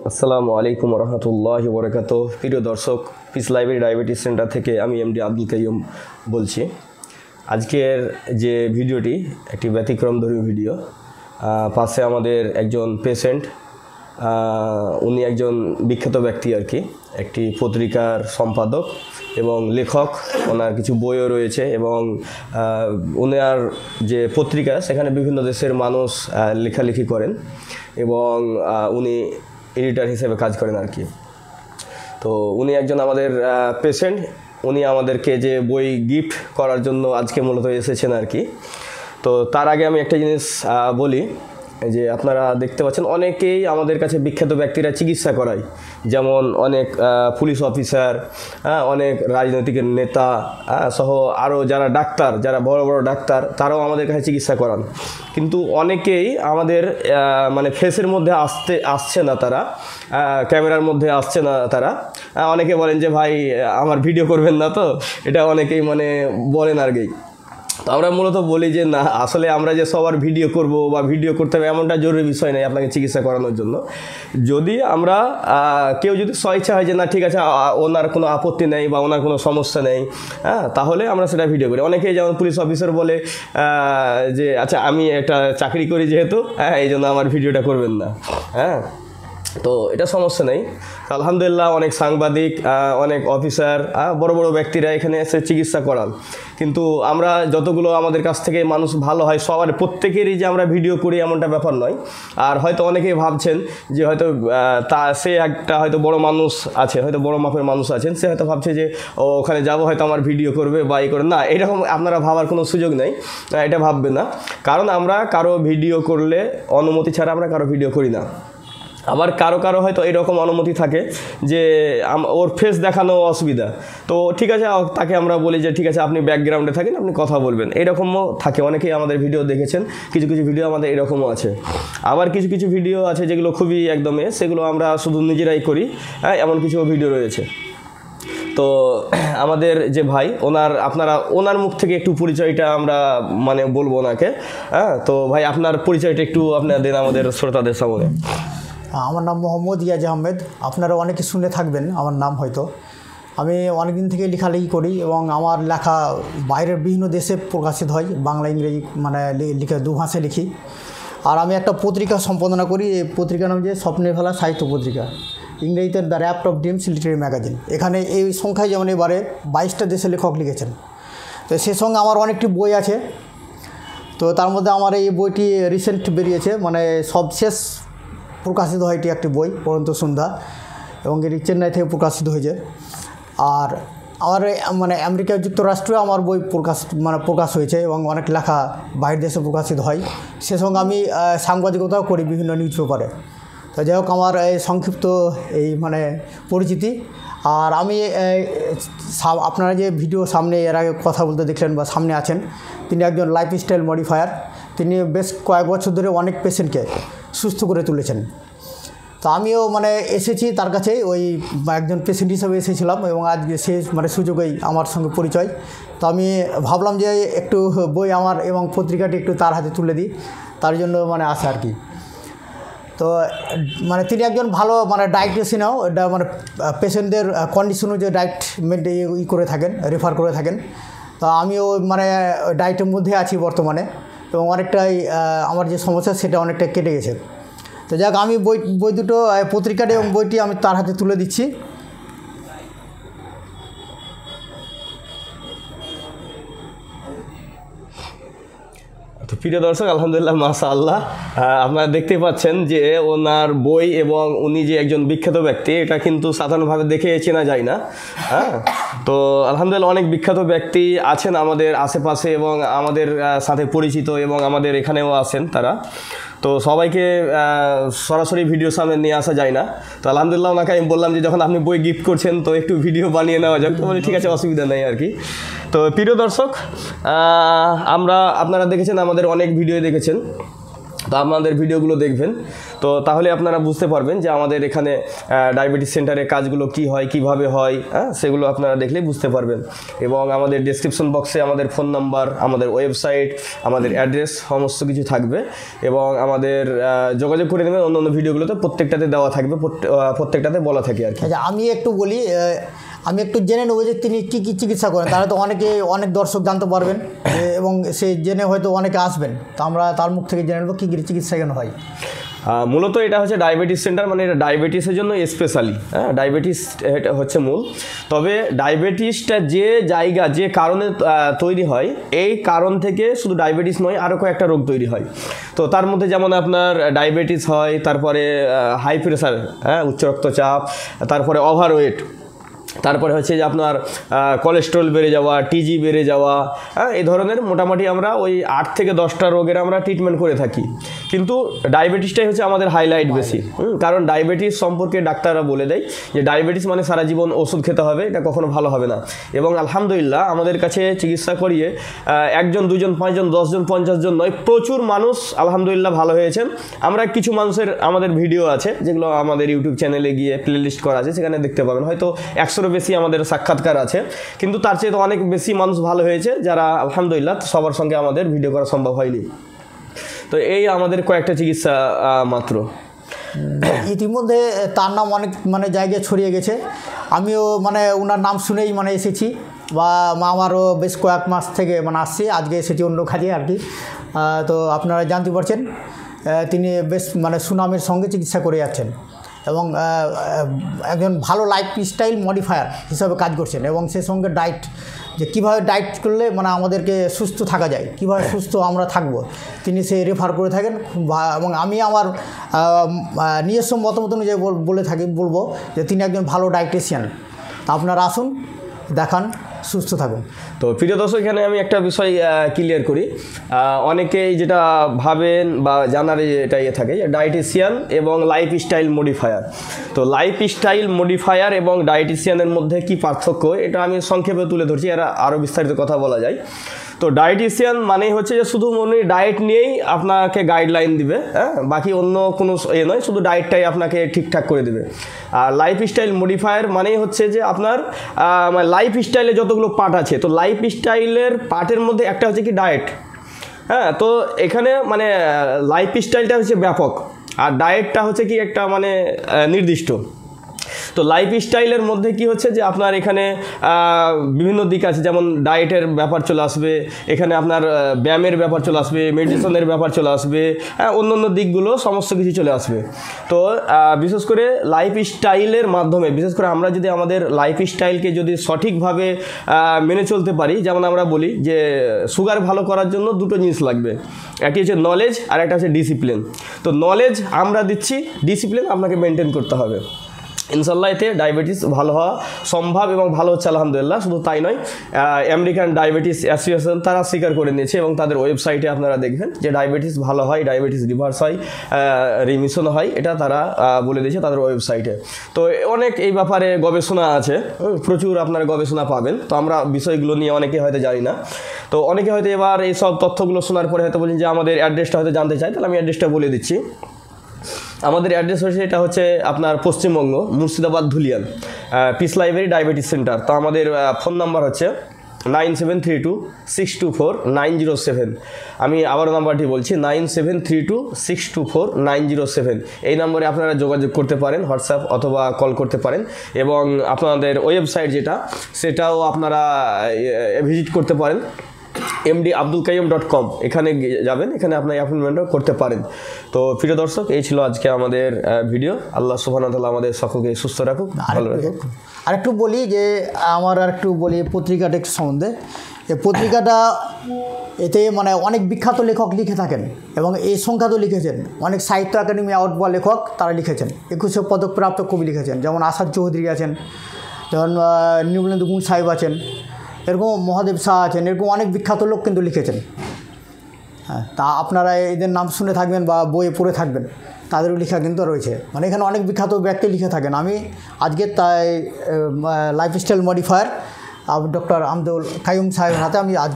আসসালামু আলাইকুম রহমতুল্লাহি বরকাতুহ। প্রিয় দর্শক, পিস লাইব্রেরি ডায়াবেটিস সেন্টার থেকে আমি এমডি আব্দুল কাইয়ুম বলছি। আজকের যে ভিডিওটি একটি ব্যতিক্রমধর্মী ভিডিও। পাশে আমাদের একজন পেশেন্ট, উনি একজন বিখ্যাত ব্যক্তি আর কি, একটি পত্রিকার সম্পাদক এবং লেখক। ওনার কিছু বইও রয়েছে এবং ওনার যে পত্রিকা সেখানে বিভিন্ন দেশের মানুষ লেখালেখি করেন এবং উনি এডিটর হিসেবে কাজ করেন আর কি। তো উনি একজন আমাদের পেশেন্ট, উনি আমাদেরকে যে বই গিফট করার জন্য আজকে মূলত এসেছেন আর কি। তো তার আগে আমি একটা জিনিস বলি যে আপনারা দেখতে পাচ্ছেন অনেকেই আমাদের কাছে বিখ্যাত ব্যক্তিরা চিকিৎসা করায়, যেমন অনেক পুলিশ অফিসার, অনেক রাজনৈতিক নেতা সহ আরও যারা ডাক্তার, যারা বড় বড় ডাক্তার, তারাও আমাদের কাছে চিকিৎসা করান। কিন্তু অনেকেই আমাদের মানে ফেসের মধ্যে আসছে না, তারা ক্যামেরার মধ্যে আসছে না তারা। অনেকে বলেন যে ভাই আমার ভিডিও করবেন না, তো এটা অনেকেই মানে বলেন আর কি। তো আমরা মূলত বলি যে না, আসলে আমরা যে সবার ভিডিও করব বা ভিডিও করতে হবে এমনটা জরুরি বিষয় নেই আপনাকে চিকিৎসা করানোর জন্য। যদি আমরা কেউ যদি স্বেচ্ছা হয় যে না ঠিক আছে ওনার কোনো আপত্তি নেই বা ওনার কোনো সমস্যা নেই, তাহলে আমরা সেটা ভিডিও করি। অনেকেই যেমন পুলিশ অফিসার বলে যে আচ্ছা আমি একটা চাকরি করি যেহেতু, এই জন্য আমার ভিডিওটা করবেন না। তো এটা সমস্যা নেই। আলহামদুলিল্লাহ অনেক সাংবাদিক, অনেক অফিসার, বড় বড় ব্যক্তিরা এখানে এসে চিকিৎসা করান। কিন্তু আমরা যতগুলো আমাদের কাছ থেকে মানুষ ভালো হয় সবার প্রত্যেকেরই যে আমরা ভিডিও করি এমনটা ব্যাপার নয়। আর হয়তো অনেকেই ভাবছেন যে হয়তো সে একটা হয়তো বড় মানুষ আছে, হয়তো বড় মাপের মানুষ আছেন, সে হয়তো ভাবছে যে ওখানে যাব হয়তো আমার ভিডিও করবে বা এই করে। না, এরকম আপনারা ভাবার কোনো সুযোগ নেই, এটা ভাববে না। কারণ আমরা কারো ভিডিও করলে অনুমতি ছাড়া আমরা কারো ভিডিও করি না। আবার কারো কারো হয়তো এরকম অনুমতি থাকে যে ওর ফেস দেখানো অসুবিধা, তো ঠিক আছে তাকে আমরা বলি যে ঠিক আছে আপনি ব্যাকগ্রাউন্ডে থাকেন, আপনি কথা বলবেন, এরকমও থাকে। অনেকেই আমাদের ভিডিও দেখেছেন, কিছু কিছু ভিডিও আমাদের এরকমও আছে। আবার কিছু কিছু ভিডিও আছে যেগুলো খুবই একদমই সেগুলো আমরা শুধু নিজেরাই করি, এমন কিছু ভিডিও রয়েছে। তো আমাদের যে ভাই, আপনারা ওনার মুখ থেকে একটু পরিচয়টা আমরা মানে বলবো ওনাকে। তো ভাই আপনার পরিচয়টা একটু আপনার দেন আমাদের শ্রোতাদের সামনে। আমার নাম মোহাম্মদ ইয়াজ আহমেদ। আপনারা অনেকে শুনে থাকবেন আমার নাম হয়তো। আমি অনেকদিন থেকে লেখালেখি করি এবং আমার লেখা বাইরের বিভিন্ন দেশে প্রকাশিত হয়, বাংলা ইংরেজি মানে লিখে দু ভাষায় লিখি। আর আমি একটা পত্রিকা সম্পাদনা করি, এই পত্রিকার নাম যে স্বপ্নের ভেলা সাহিত্য পত্রিকা, ইংরেজিতে the rapt of dreams literary magazine. এখানে এই সংখ্যায় যেমন এবারে 22টা দেশে লেখক লিখেছেন। তো সে সঙ্গে আমার অনেকটি বই আছে। তো তার মধ্যে আমার এই বইটি রিসেন্ট বেরিয়েছে, মানে সবশেষ প্রকাশিত হয় এটি একটি বই, পরন্ত সন্ধ্যা, এবং এটি চেন্নাই থেকে প্রকাশিত হয়েছে। আর আমার মানে আমেরিকা যুক্তরাষ্ট্রে আমার বই প্রকাশ হয়েছে এবং অনেক লেখা বাইরের দেশে প্রকাশিত হয়। সে সঙ্গে আমি সাংবাদিকতাও করি বিভিন্ন নিউজ পেপারে। তো যাই হোক আমার এই সংক্ষিপ্ত এই মানে পরিচিতি। আর আমি আপনারা যে ভিডিও সামনে এর আগে কথা বলতে দেখলেন বা সামনে আছেন, তিনি একজন লাইফস্টাইল মডিফায়ার। তিনি বেশ কয়েক বছর ধরে অনেক পেশেন্টকে সুস্থ করে তুলেছেন। তো আমিও মানে এসেছি তার কাছে, ওই একজন পেশেন্ট হিসেবে এসেছিলাম এবং আজকে সে মানে সুযোগেই আমার সঙ্গে পরিচয়। তো আমি ভাবলাম যে একটু বই আমার এবং পত্রিকাটি একটু তার হাতে তুলে দিই, তার জন্য মানে আসে আর কি। তো মানে তিনি একজন ভালো মানে ডায়েটিশিয়ানও, এটা মানে পেশেন্টদের কন্ডিশন অনুযায়ী ডায়েট করে থাকেন, রেফার করে থাকেন। তো আমিও মানে ডায়েটের মধ্যে আছি বর্তমানে, এবং অনেকটাই আমার যে সমস্যা সেটা অনেকটা কেটে গেছে। তো যাক আমি বই দুটো পত্রিকাটি এবং বইটি আমি তার হাতে তুলে দিচ্ছি। তো প্রিয় দর্শক, আলহামদুলিল্লাহ মাশাআল্লাহ, আপনারা দেখতে পাচ্ছেন যে ওনার বই এবং উনি যে একজন বিখ্যাত ব্যক্তি, এটা কিন্তু সাধারণভাবে দেখে চেনা যায় না। তো আলহামদুলিল্লাহ অনেক বিখ্যাত ব্যক্তি আছেন আমাদের আশেপাশে এবং আমাদের সাথে পরিচিত এবং আমাদের এখানেও আছেন তারা। তো সবাইকে সরাসরি ভিডিও সামনে নিয়ে আসা যায় না। তো আলহামদুলিল্লাহ ওনাকে আমি বললাম যে যখন আপনি বই গিফট করছেন তো একটু ভিডিও বানিয়ে নেওয়া যাক। তো বলি ঠিক আছে, অসুবিধা নেই আর কি। তো প্রিয় দর্শক, আপনারা দেখেছেন আমাদের অনেক ভিডিও দেখেছেন। তো আমাদের ভিডিওগুলো দেখবেন, তো তাহলে আপনারা বুঝতে পারবেন যে আমাদের এখানে ডায়াবেটিস সেন্টারে কাজগুলো কি হয়, কিভাবে হয়, হ্যাঁ সেগুলো আপনারা দেখলেই বুঝতে পারবেন। এবং আমাদের ডেসক্রিপশন বক্সে আমাদের ফোন নাম্বার, আমাদের ওয়েবসাইট, আমাদের অ্যাড্রেস সমস্ত কিছু থাকবে এবং আমাদের যোগাযোগ করে নেবেন। অন্য ভিডিওগুলোতে প্রত্যেকটাতে দেওয়া থাকবে, প্রত্যেকটাতে বলা থাকে আর কি। আচ্ছা, আমি একটু বলি, আমি একটু জেনে নেবো যে তিনি কী কী চিকিৎসা করেন, তাহলে তো অনেক দর্শক জানতে পারবেন এবং সে জেনে হয়তো অনেকে আসবেন, তো আমরা তার মুখ থেকে জেনে নেবো কী কী চিকিৎসা কেন হয়। মূলত এটা হচ্ছে ডায়াবেটিস সেন্টার, মানে এটা ডায়াবেটিসের জন্য স্পেশালি, হ্যাঁ ডায়াবেটিস এটা হচ্ছে মূল। তবে ডায়াবেটিসটা যে জায়গা, যে কারণে তৈরি হয়, এই কারণ থেকে শুধু ডায়াবেটিস নয়, আরও কয়েকটা রোগ তৈরি হয়। তো তার মধ্যে যেমন আপনার ডায়াবেটিস হয়, তারপরে হাই প্রেশার, হ্যাঁ উচ্চ রক্তচাপ, তারপরে ওভারওয়েট, তারপরে হচ্ছে যে আপনার কোলেস্ট্রল বেড়ে যাওয়া, টিজি বেড়ে যাওয়া, হ্যাঁ এই ধরনের মোটামুটি আমরা ওই 8 থেকে 10টা রোগের আমরা ট্রিটমেন্ট করে থাকি। কিন্তু ডায়াবেটিসটাই হচ্ছে আমাদের হাইলাইট বেশি, কারণ ডায়াবেটিস সম্পর্কে ডাক্তাররা বলে দেয় যে ডায়াবেটিস মানে সারা জীবন ওষুধ খেতে হবে, এটা কখনো ভালো হবে না। এবং আলহামদুলিল্লাহ আমাদের কাছে চিকিৎসা করিয়ে 1 জন 2 জন 5 জন 10 জন 50 জন নয়, প্রচুর মানুষ আলহামদুলিল্লাহ ভালো হয়েছেন। আমরা কিছু মানুষের আমাদের ভিডিও আছে যেগুলো আমাদের ইউটিউব চ্যানেলে গিয়ে প্লেলিস্ট করা আছে, সেখানে দেখতে পাবেন। হয়তো 100 বেশি আমাদের সাক্ষাৎকার আছে, কিন্তু তার চেয়ে তো অনেক বেশি মানুষ ভালো হয়েছে, যারা আলহামদুলিল্লাহ সবার সঙ্গে আমাদের ভিডিও করা সম্ভব হয়নি। তো এই আমাদের কয়েকটা চিকিৎসা মাত্র। ইতিমধ্যে তার নাম অনেক জায়গায় ছড়িয়ে গেছে, আমিও ওনার নাম শুনেই এসেছি, বা আমারও বেশ কয়েক মাস থেকে আসছি, আজকে এসেছি অন্য কাজে আর কি। তো আপনারা জানতে পারছেন তিনি বেশ সুনামের সঙ্গে চিকিৎসা করে যাচ্ছেন এবং একজন ভালো লাইফস্টাইল মডিফায়ার হিসাবে কাজ করছেন, এবং সে সঙ্গে ডায়েট, যে কীভাবে ডায়েট করলে মানে সুস্থ থাকা যায়, কীভাবে সুস্থ আমরা থাকবো, তিনি সে রেফার করে থাকেন। এবং আমি আমার নিজস্ব মতামত অনুযায়ী বলবো যে তিনি একজন ভালো ডায়েটিশিয়ান। আপনারা আসুন, দেখান, সুস্থ থাকুন। তো প্রিয় দর্শক, এখানে আমি একটা বিষয় ক্লিয়ার করি। অনেকেই যেটা ভাবেন বা জানার এটা থাকে যে ডায়েটিশিয়ান এবং লাইফস্টাইল মডিফায়ার। তো লাইফস্টাইল মডিফায়ার এবং ডায়েটিশিয়ানের মধ্যে কি পার্থক্য, এটা আমি সংক্ষেপে তুলে ধরছি, এরা আরও বিস্তারিত কথা বলা যায়। তো ডায়েটিশিয়ান মানেই হচ্ছে যে শুধু উনি ডায়েট নিয়েই আপনাকে গাইডলাইন দিবে, হ্যাঁ বাকি অন্য কোনো নয়, শুধু ডায়েটটাই আপনাকে ঠিকঠাক করে দেবে। আর লাইফস্টাইল মডিফায়ার মানেই হচ্ছে যে আপনার লাইফস্টাইলে যতগুলো পার্ট আছে, তো লাইফস্টাইলের পার্টের মধ্যে একটা হচ্ছে কি ডায়েট, হ্যাঁ। তো এখানে লাইফস্টাইলটা হচ্ছে ব্যাপক, আর ডায়েটটা হচ্ছে কি একটা নির্দিষ্ট। তো লাইফস্টাইলের মধ্যে কি হচ্ছে যে আপনার এখানে বিভিন্ন দিক আছে, যেমন ডায়েটের ব্যাপার চলে আসবে, এখানে আপনার ব্যায়ামের ব্যাপার চলে আসবে, মেডিসিনের ব্যাপার চলে আসবে, হ্যাঁ অন্য দিকগুলো সমস্ত কিছু চলে আসবে। তো বিশেষ করে লাইফস্টাইলের মাধ্যমে, বিশেষ করে আমরা যদি আমাদের লাইফস্টাইলকে যদি সঠিকভাবে মেনে চলতে পারি, যেমন আমরা বলি যে সুগার ভালো করার জন্য 2টো জিনিস লাগবে, একটি হচ্ছে নলেজ আর একটা হচ্ছে ডিসিপ্লিন। তো নলেজ আমরা দিচ্ছি, ডিসিপ্লিন আপনাকে মেনটেন করতে হবে। ইনশাল্লাহ এতে ডায়াবেটিস ভালো হওয়া সম্ভব এবং ভালো হচ্ছে আলহামদুলিল্লাহ। শুধু তাই নয়, আমেরিকান ডায়াবেটিস অ্যাসোসিয়েশন তারা স্বীকার করে নিয়েছে এবং তাদের ওয়েবসাইটে আপনারা দেখবেন যে ডায়াবেটিস ভালো হয়, ডায়াবেটিস রিভার্স হয়, রিমিশন হয়, এটা তারা বলে দিয়েছে তাদের ওয়েবসাইটে। তো অনেক এই ব্যাপারে গবেষণা আছে, প্রচুর আপনারা গবেষণা পাবেন। তো আমরা বিষয়গুলো নিয়ে অনেকে হয়তো জানি না। তো অনেকে হয়তো এবার এই সব তথ্যগুলো শোনার পরে হয়তো বলেন যে আমাদের অ্যাড্রেসটা হয়তো জানতে চাই, তাহলে আমি অ্যাড্রেসটা বলে দিচ্ছি। আমাদের অ্যাড্রেস হচ্ছে, এটা হচ্ছে আপনার Paschimbanga, Murshidabad, Dhulian, piece library diabetes centre. তো আমাদের ফোন নাম্বার হচ্ছে 9732624907। আমি আবার নাম্বারটি বলছি, 9732624907। এই নম্বরে আপনারা যোগাযোগ করতে পারেন, হোয়াটসঅ্যাপ অথবা কল করতে পারেন। এবং আপনাদের ওয়েবসাইট যেটা, সেটাও আপনারা ভিজিট করতে পারেন, mdabdulkayyum.com। এখানে যাবেন, এখানে আপনার অ্যাপয়েন্টমেন্টও করতে পারেন। তো প্রিয় দর্শক, এই ছিল আজকে আমাদের ভিডিও। আল্লাহ সুবহানাহু ওয়া তাআলা আমাদের সকলকে সুস্থ রাখুক, ভালো রাখুক। আরেকটু বলি যে আরেকটু বলি পত্রিকাটা সম্বন্ধে। এই পত্রিকাটা এতে অনেক বিখ্যাত লেখক লিখে থাকেন এবং এই সংখ্যাতেও লিখেছেন, অনেক সাহিত্য একাডেমি অ্যাওয়ার্ড পাওয়া লেখক তারা লিখেছেন, 21 পদকপ্রাপ্ত কবি লিখেছেন, যেমন আসাদ চৌধুরী আছেন, যেমন নির্মলেন্দু গুণ সাহেব আছেন, এরকম মহাদেব শাহ আছেন, এরকম অনেক বিখ্যাত লোক কিন্তু লিখেছেন। হ্যাঁ, তা আপনারা এদের নাম শুনে থাকবেন বা বইয়ে পড়ে থাকবেন, তাদেরও লেখা কিন্তু রয়েছে। এখানে অনেক বিখ্যাত ব্যক্তি লিখে থাকেন। আমি আজকে তাই lifestyle modifier doctor Abdul Kaiyum সাহেবের হাতে আমি